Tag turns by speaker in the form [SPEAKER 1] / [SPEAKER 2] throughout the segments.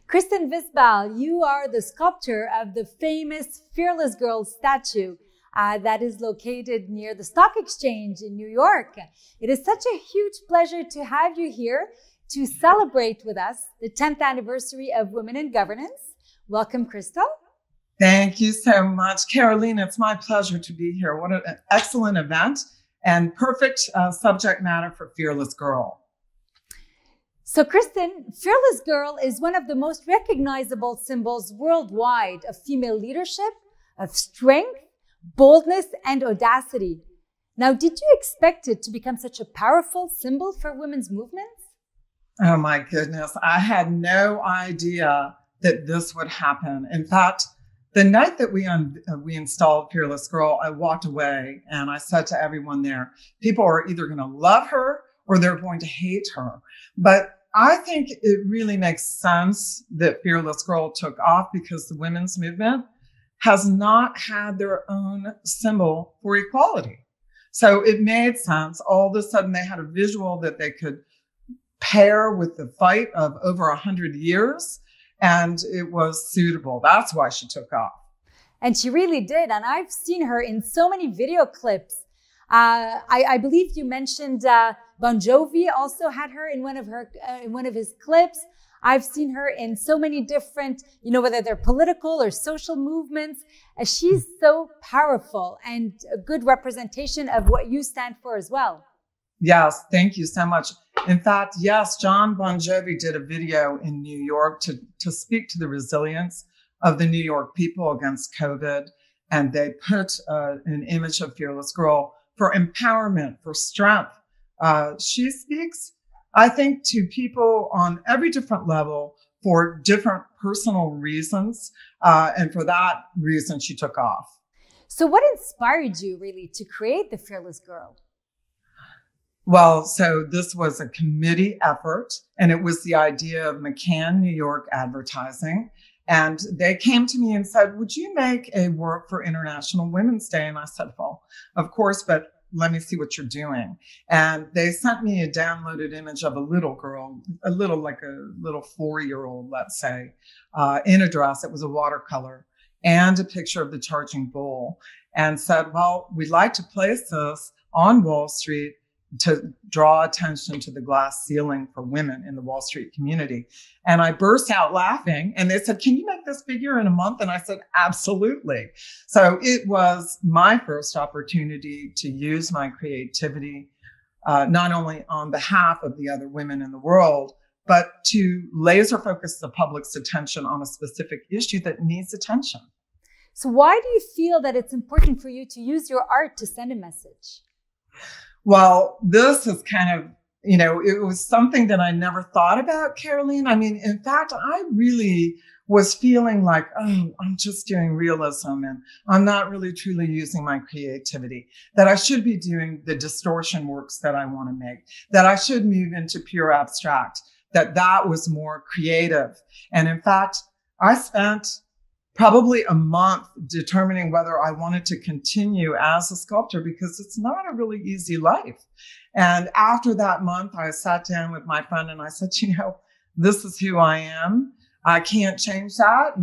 [SPEAKER 1] Kristen Visbal, you are the sculptor of the famous Fearless Girl statue that is located near the Stock Exchange in New York. It is such a huge pleasure to have you here to celebrate with us the 10th anniversary of Women in Governance. Welcome, Crystal.
[SPEAKER 2] Thank you so much, Caroline. It's my pleasure to be here. What an excellent event and perfect subject matter for Fearless Girl.
[SPEAKER 1] So, Kristen, Fearless Girl is one of the most recognizable symbols worldwide of female leadership, of strength, boldness, and audacity. Now, did you expect it to become such a powerful symbol for women's movements?
[SPEAKER 2] Oh my goodness. I had no idea that this would happen. In fact, the night that we installed Fearless Girl, I walked away and I said to everyone there, people are either going to love her or they're going to hate her. But I think it really makes sense that Fearless Girl took off because the women's movement has not had their own symbol for equality. So it made sense. All of a sudden they had a visual that they could pair with the fight of over 100 years, and it was suitable. That's why she took off.
[SPEAKER 1] And she really did. And I've seen her in so many video clips. I believe you mentioned Bon Jovi also had her in one of his clips. I've seen her in so many different, whether they're political or social movements. She's so powerful and a good representation of what you stand for as well.
[SPEAKER 2] Yes, thank you so much. In fact, yes, John Bon Jovi did a video in New York to speak to the resilience of the New York people against COVID. And they put an image of Fearless Girl for empowerment, for strength. She speaks, I think, to people on every different level for different personal reasons. And for that reason, she took off.
[SPEAKER 1] So what inspired you really to create the Fearless Girl?
[SPEAKER 2] Well, so this was a committee effort, and it was the idea of McCann New York Advertising. And they came to me and said, would you make a work for International Women's Day? And I said, well, of course, but let me see what you're doing. And they sent me a downloaded image of a little girl, like a little 4-year-old, let's say, in a dress. It was a watercolor and a picture of the Charging Bull, and said, well, we'd like to place this on Wall Street to draw attention to the glass ceiling for women in the Wall Street community. And I burst out laughing, and they said, can you make this figure in a month? And I said, absolutely. So it was my first opportunity to use my creativity, not only on behalf of the other women in the world, but to laser focus the public's attention on a specific issue that needs attention.
[SPEAKER 1] So why do you feel that it's important for you to use your art to send a message?
[SPEAKER 2] Well, this is kind of, it was something that I never thought about, Caroline. I mean, in fact, I really was feeling like, oh, I'm just doing realism and I'm not really truly using my creativity, that I should be doing the distortion works that I want to make, that I should move into pure abstract, that was more creative. And in fact, I spent probably a month determining whether I wanted to continue as a sculptor, because it's not a really easy life. And after that month, I sat down with my friend and I said, this is who I am. I can't change that.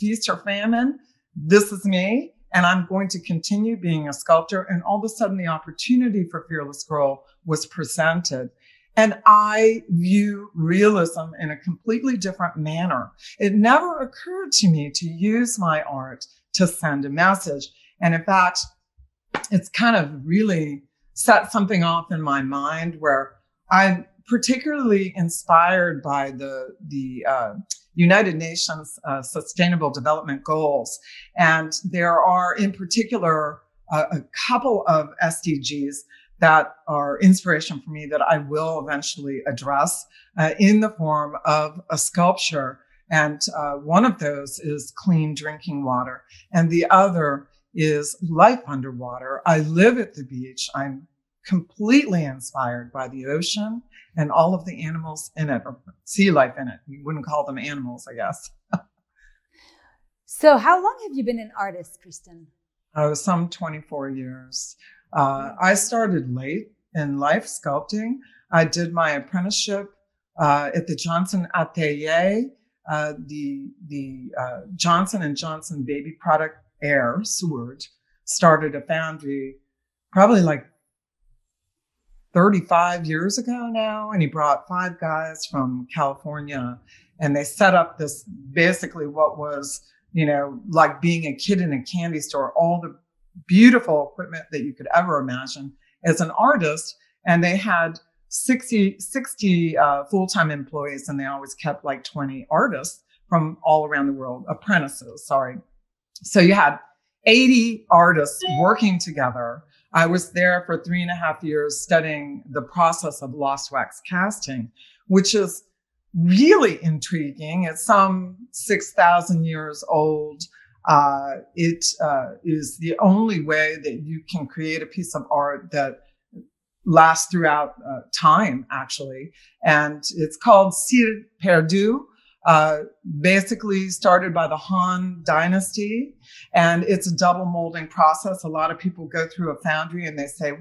[SPEAKER 2] Feast or famine, this is me. And I'm going to continue being a sculptor. And all of a sudden, the opportunity for Fearless Girl was presented. And I view realism in a completely different manner. It never occurred to me to use my art to send a message. And in fact, it's kind of really set something off in my mind where I'm particularly inspired by the United Nations Sustainable Development Goals. And there are in particular a couple of SDGs that are inspiration for me that I will eventually address in the form of a sculpture. And one of those is clean drinking water. And the other is life underwater. I live at the beach. I'm completely inspired by the ocean and all of the animals in it, or sea life in it. You wouldn't call them animals, I guess.
[SPEAKER 1] So how long have you been an artist, Kristen?
[SPEAKER 2] Some 24 years. I started late in life sculpting. I did my apprenticeship at the Johnson Atelier, the Johnson and Johnson baby product Air Seward started a foundry probably like 35 years ago now. And he brought 5 guys from California, and they set up this basically what was, like being a kid in a candy store, all the beautiful equipment that you could ever imagine as an artist. And they had 60 full-time employees, and they always kept like 20 artists from all around the world, apprentices, sorry. So you had 80 artists working together. I was there for 3.5 years studying the process of lost wax casting, which is really intriguing. It's some 6,000 years old. It is the only way that you can create a piece of art that lasts throughout time, actually. And it's called Cire Perdue, basically started by the Han Dynasty. And it's a double molding process. A lot of people go through a foundry and they say,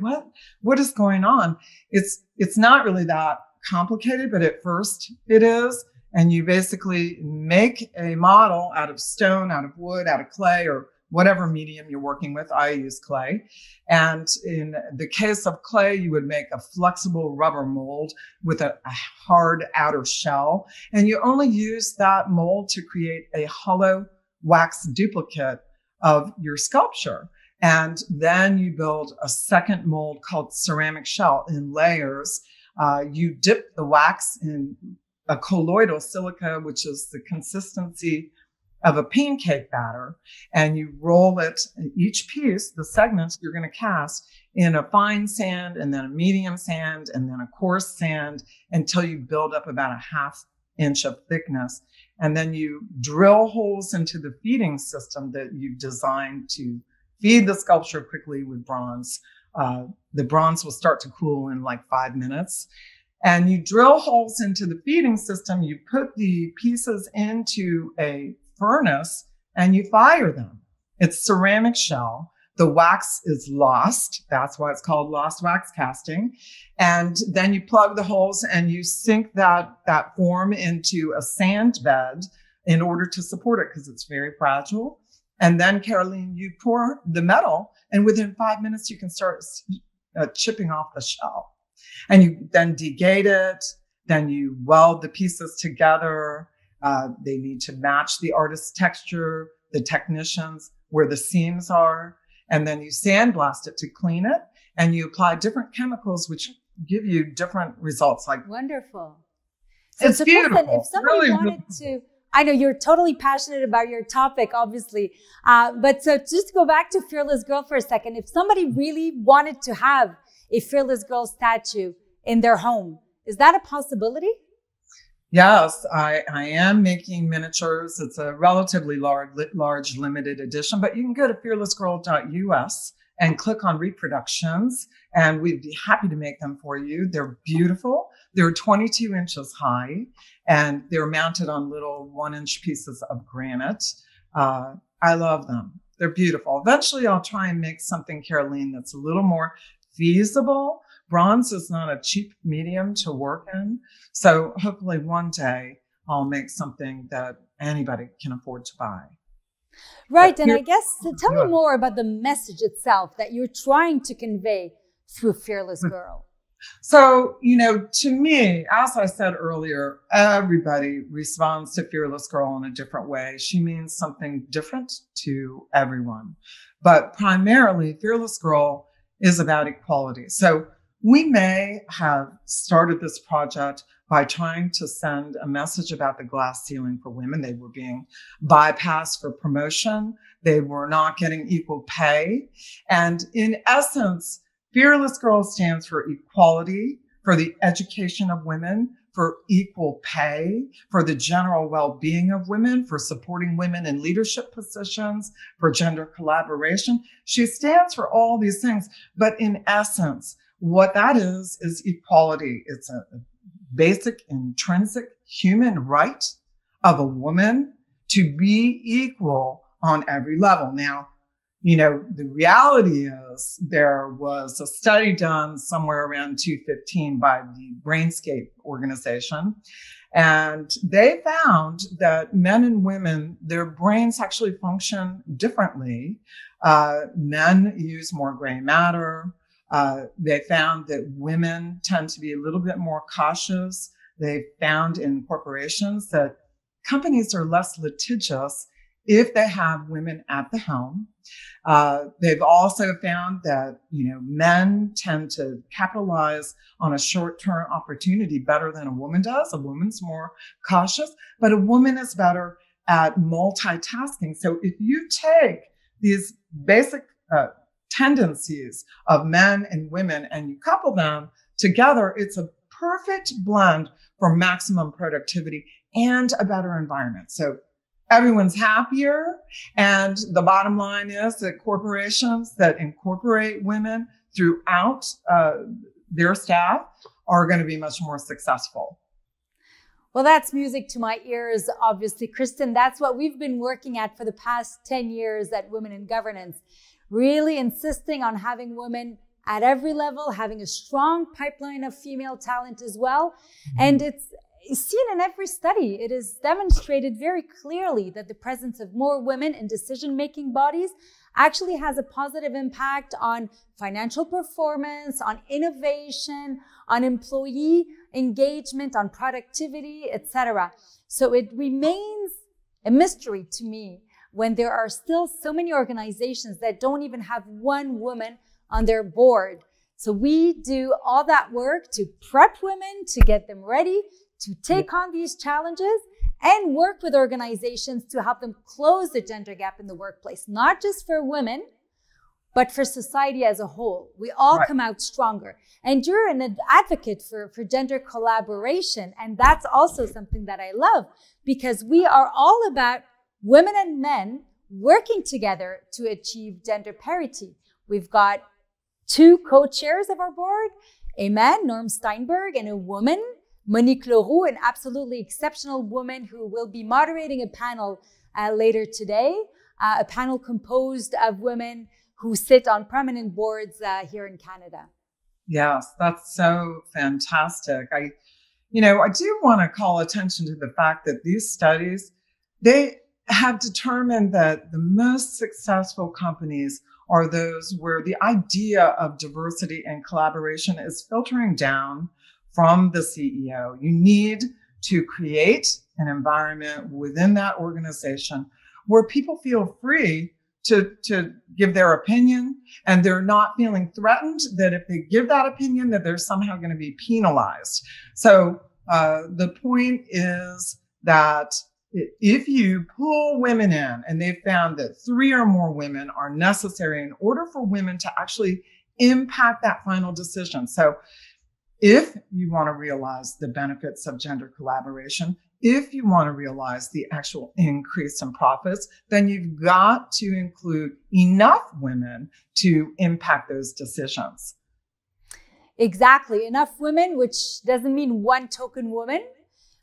[SPEAKER 2] what is going on? It's not really that complicated, but at first it is. And you basically make a model out of stone, out of wood, out of clay, or whatever medium you're working with. I use clay. And in the case of clay, you would make a flexible rubber mold with a hard outer shell. And you only use that mold to create a hollow wax duplicate of your sculpture. And then you build a second mold called ceramic shell in layers. You dip the wax in a colloidal silica, which is the consistency of a pancake batter, and you roll it, each piece, the segments you're going to cast, in a fine sand, and then a medium sand, and then a coarse sand, until you build up about a 1/2 inch of thickness. And then you drill holes into the feeding system that you've designed to feed the sculpture quickly with bronze. The bronze will start to cool in like 5 minutes. And you drill holes into the feeding system. You put the pieces into a furnace and you fire them. It's ceramic shell. The wax is lost. That's why it's called lost wax casting. And then you plug the holes and you sink that form into a sand bed in order to support it, because it's very fragile. And then, Caroline, you pour the metal, and within 5 minutes you can start chipping off the shell. And you then degate it, then you weld the pieces together. They need to match the artist's texture, the technicians, where the seams are. And then you sandblast it to clean it. And you apply different chemicals, which give you different results. Like
[SPEAKER 1] wonderful. So
[SPEAKER 2] it's beautiful.
[SPEAKER 1] Kristen, if somebody
[SPEAKER 2] really
[SPEAKER 1] wanted to, I know you're totally passionate about your topic, obviously. But so just to go back to Fearless Girl for a second, if somebody really wanted to have a Fearless Girl statue in their home, is that a possibility?
[SPEAKER 2] Yes, I am making miniatures. It's a relatively large limited edition, but you can go to fearlessgirl.us and click on reproductions, and we'd be happy to make them for you. They're beautiful. They're 22 inches high, and they're mounted on little 1-inch pieces of granite. I love them. They're beautiful. Eventually, I'll try and make something, Caroline, that's a little more feasible. Bronze is not a cheap medium to work in. So hopefully one day I'll make something that anybody can afford to buy.
[SPEAKER 1] Right. And I guess, tell me more about the message itself that you're trying to convey through Fearless Girl.
[SPEAKER 2] So, to me, as I said earlier, everybody responds to Fearless Girl in a different way. She means something different to everyone. But primarily, Fearless Girl is about equality. So we may have started this project by trying to send a message about the glass ceiling for women. They were being bypassed for promotion. They were not getting equal pay. And in essence, Fearless Girl stands for equality, for the education of women, for equal pay, for the general well-being of women, for supporting women in leadership positions, for gender collaboration. She stands for all these things. But in essence, what that is equality. It's a basic, intrinsic human right of a woman to be equal on every level. Now, the reality is there was a study done somewhere around 2015 by the Brainscape organization. And they found that men and women, their brains actually function differently. Men use more gray matter. They found that women tend to be a little bit more cautious. They found in corporations that companies are less litigious if they have women at the helm. They've also found that, men tend to capitalize on a short-term opportunity better than a woman does. A woman's more cautious, but a woman is better at multitasking. So if you take these basic tendencies of men and women and you couple them together, it's a perfect blend for maximum productivity and a better environment. So everyone's happier. And the bottom line is that corporations that incorporate women throughout their staff are going to be much more successful.
[SPEAKER 1] Well, that's music to my ears, obviously, Kristen. That's what we've been working at for the past 10 years at Women in Governance, really insisting on having women at every level, having a strong pipeline of female talent as well. And it's seen in every study. It is demonstrated very clearly that the presence of more women in decision-making bodies actually has a positive impact on financial performance, on innovation, on employee engagement, on productivity, etc. So it remains a mystery to me when there are still so many organizations that don't even have one woman on their board. So we do all that work to prep women, to get them ready to take on these challenges and work with organizations to help them close the gender gap in the workplace, not just for women, but for society as a whole. We all come out stronger. And you're an advocate for gender collaboration. And that's also something that I love, because we are all about women and men working together to achieve gender parity. We've got 2 co-chairs of our board, a man, Norm Steinberg, and a woman, Monique Leroux, an absolutely exceptional woman who will be moderating a panel later today, a panel composed of women who sit on prominent boards here in Canada.
[SPEAKER 2] Yes, that's so fantastic. I do want to call attention to the fact that these studies, they have determined that the most successful companies are those where the idea of diversity and collaboration is filtering down from the CEO. You need to create an environment within that organization where people feel free to give their opinion, and they're not feeling threatened that if they give that opinion that they're somehow going to be penalized. So the point is that if you pull women in, and they've found that 3 or more women are necessary in order for women to actually impact that final decision. So if you want to realize the benefits of gender collaboration, if you want to realize the actual increase in profits, then you've got to include enough women to impact those decisions.
[SPEAKER 1] Exactly. Enough women, which doesn't mean one token woman,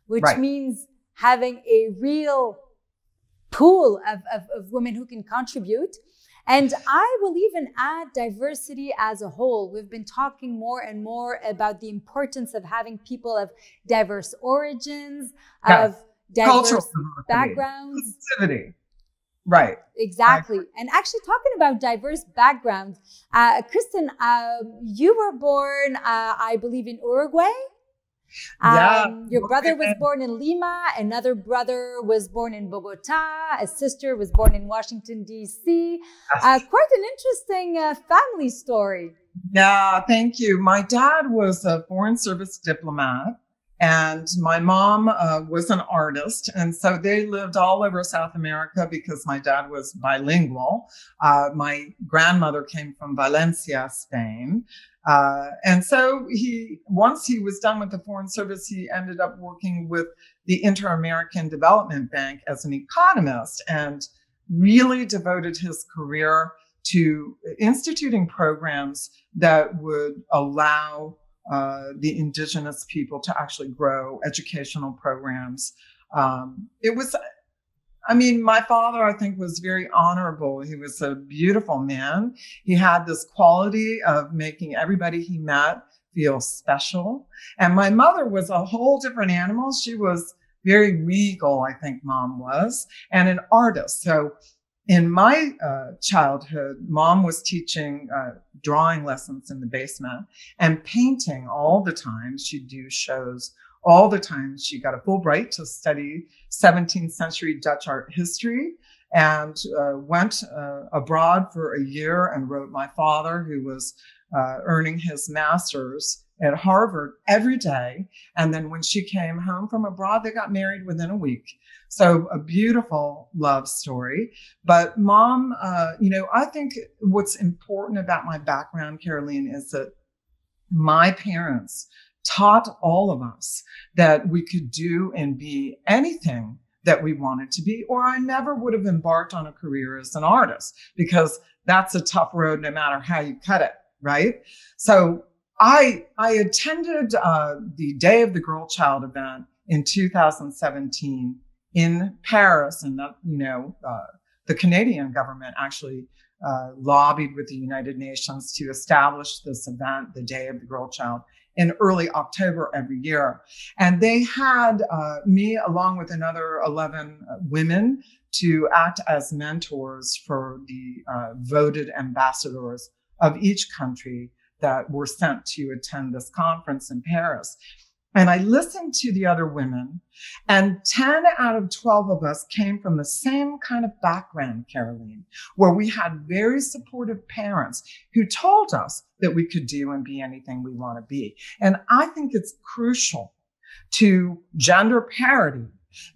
[SPEAKER 1] which means having a real pool of women who can contribute. And I will even add diversity as a whole. We've been talking more and more about the importance of having people of diverse origins, of diverse backgrounds.
[SPEAKER 2] Right.
[SPEAKER 1] Exactly. And actually talking about diverse backgrounds, Kristen, you were born, I believe, in Uruguay. Your brother was born in Lima. Another brother was born in Bogota. A sister was born in Washington, D.C. Quite an interesting family story.
[SPEAKER 2] Yeah, thank you. My dad was a Foreign Service diplomat, and my mom was an artist. And so they lived all over South America because my dad was bilingual. My grandmother came from Valencia, Spain. And so once he was done with the Foreign Service, he ended up working with the Inter-American Development Bank as an economist and really devoted his career to instituting programs that would allow the indigenous people to actually grow educational programs. It was I mean, my father, I think, was very honorable. He was a beautiful man. He had this quality of making everybody he met feel special. And my mother was a whole different animal. She was very regal, I think mom was, and an artist. So in my childhood, mom was teaching drawing lessons in the basement and painting all the time. She'd do shows all the time. She got a Fulbright to study 17th century Dutch art history and went abroad for a year and wrote my father, who was earning his master's at Harvard, every day. And then when she came home from abroad, they got married within a week. So a beautiful love story. But mom, I think what's important about my background, Caroline, is that my parents taught all of us that we could do and be anything that we wanted to be, or I never would have embarked on a career as an artist, because that's a tough road no matter how you cut it, right? So I attended the Day of the Girl Child event in 2017 in Paris, and the Canadian government actually lobbied with the United Nations to establish this event, the Day of the Girl Child, in early October every year. And they had me, along with another 11 women, to act as mentors for the voted ambassadors of each country that were sent to attend this conference in Paris. And I listened to the other women, and 10 out of 12 of us came from the same kind of background, Caroline, where we had very supportive parents who told us that we could do and be anything we want to be. And I think it's crucial to gender parity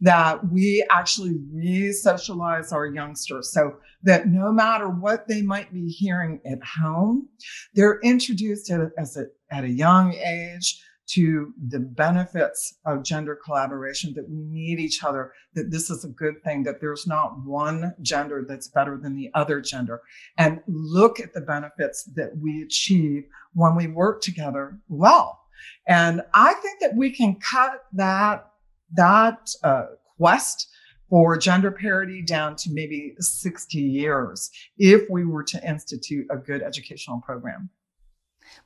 [SPEAKER 2] that we actually re-socialize our youngsters so that no matter what they might be hearing at home, they're introduced at a young age to the benefits of gender collaboration, that we need each other, that this is a good thing, that there's not one gender that's better than the other gender. And look at the benefits that we achieve when we work together well. And I think that we can cut that quest for gender parity down to maybe 60 years if we were to institute a good educational program.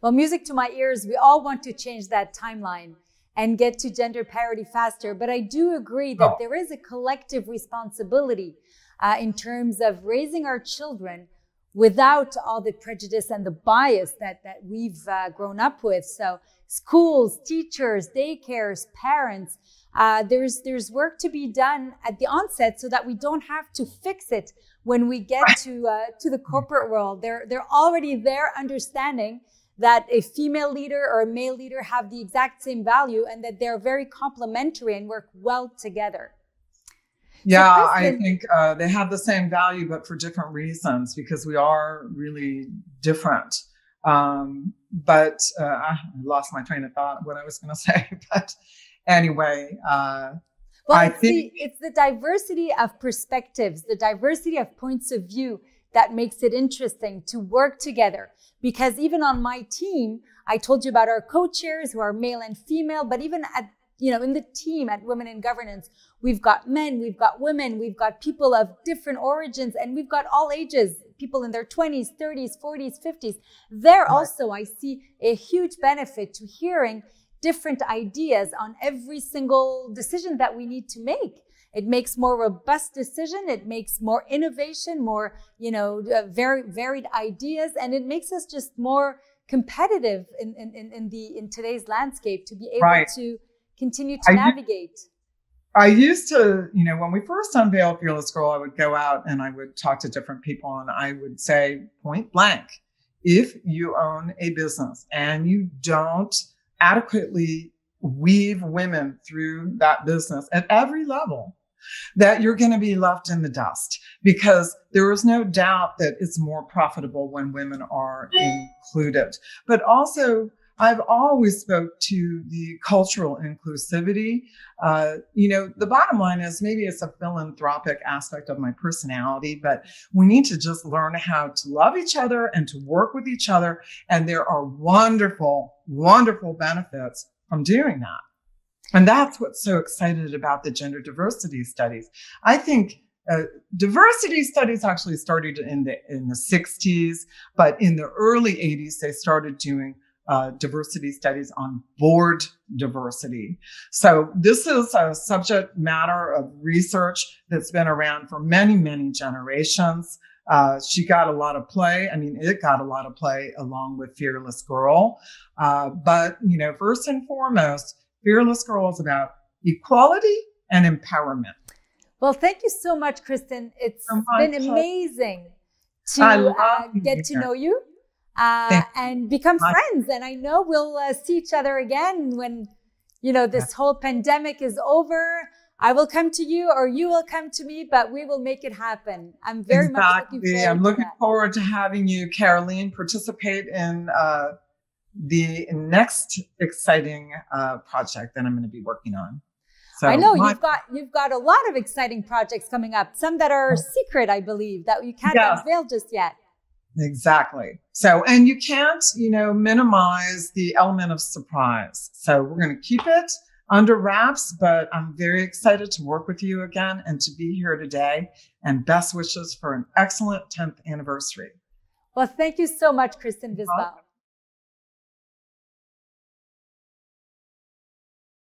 [SPEAKER 1] Well, music to my ears. We all want to change that timeline and get to gender parity faster. But I do agree that there is a collective responsibility in terms of raising our children without all the prejudice and the bias that we've grown up with. So schools, teachers, daycares, parents, there's work to be done at the onset so that we don't have to fix it when we get to the corporate world. They're already there understanding that a female leader or a male leader have the exact same value and that they're very complementary and work well together.
[SPEAKER 2] Yeah, so Kristen, I think they have the same value, but for different reasons, because we are really different. But I lost my train of thought, what I was going to say. But anyway, I think
[SPEAKER 1] it's the diversity of perspectives, the diversity of points of view that makes it interesting to work together. Because even on my team, I told you about our co-chairs who are male and female, but even in the team at Women in Governance, we've got men, we've got women, we've got people of different origins, and we've got all ages, people in their 20s, 30s, 40s, 50s. There also, I see a huge benefit to hearing different ideas on every single decision that we need to make. It makes more robust decision. It makes more innovation, more, very varied ideas. And it makes us just more competitive in today's landscape to be able to continue to navigate.
[SPEAKER 2] I used to, when we first unveiled Fearless Girl, I would go out and I would talk to different people and I would say point blank, if you own a business and you don't adequately weave women through that business at every level, that you're going to be left in the dust, because there is no doubt that it's more profitable when women are included. But also, I've always spoke to the cultural inclusivity. The bottom line is maybe it's a philanthropic aspect of my personality, but we need to just learn how to love each other and to work with each other. And there are wonderful, wonderful benefits from doing that. And that's what's so excited about the gender diversity studies. I think diversity studies actually started in the 60s, but in the early 80s, they started doing diversity studies on board diversity. So this is a subject matter of research that's been around for many, many generations. She got a lot of play. I mean, it got a lot of play along with Fearless Girl. But, first and foremost, Fearless Girl is about equality and empowerment.
[SPEAKER 1] Well, thank you so much, Kristen. It's been amazing to get to know you and become friends. And I know we'll see each other again when, this whole pandemic is over. I will come to you or you will come to me, but we will make it happen. I'm very much looking forward
[SPEAKER 2] I'm looking forward to having you, Caroline, participate in the next exciting project that I'm going to be working on. So
[SPEAKER 1] I know you've got a lot of exciting projects coming up, some that are secret, I believe, that you can't unveil just yet.
[SPEAKER 2] Exactly. So, and you can't, minimize the element of surprise. So we're going to keep it under wraps, but I'm very excited to work with you again and to be here today. And best wishes for an excellent 10th anniversary.
[SPEAKER 1] Well, thank you so much, Kristen Visbal.